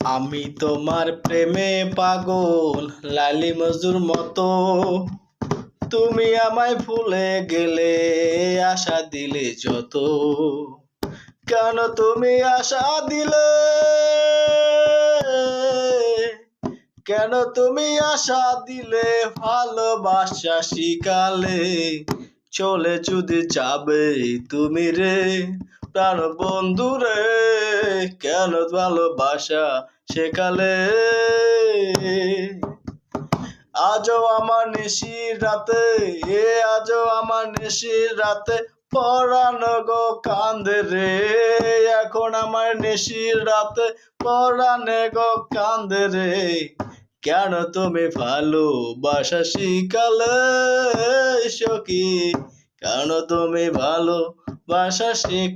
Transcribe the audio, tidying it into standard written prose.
আমি তোমার প্রেমে পাগল, লালি মজুর মতো। তুমি আমায় ভুলে গেলে, আশা দিলে যত। কেন তুমি আশা দিলে, কেন তুমি আশা দিলে, ভালোবাসা শিখালে। চলে যদি যাবে তুমি রে, প্রাণ বন্ধু রে, কেন ভালোবাসা শেখালে। আজও আমার নিশির রাতে, আজও আমার নিশির রাতে পরাণ গো কান্দে রে। এখন আমার নিশির রাতে পরাণ গো কান্দে রে। কেন তুমি ভালোবাসা শিখালে সখী, কেন তুমি ভালোবাসা শিখালে।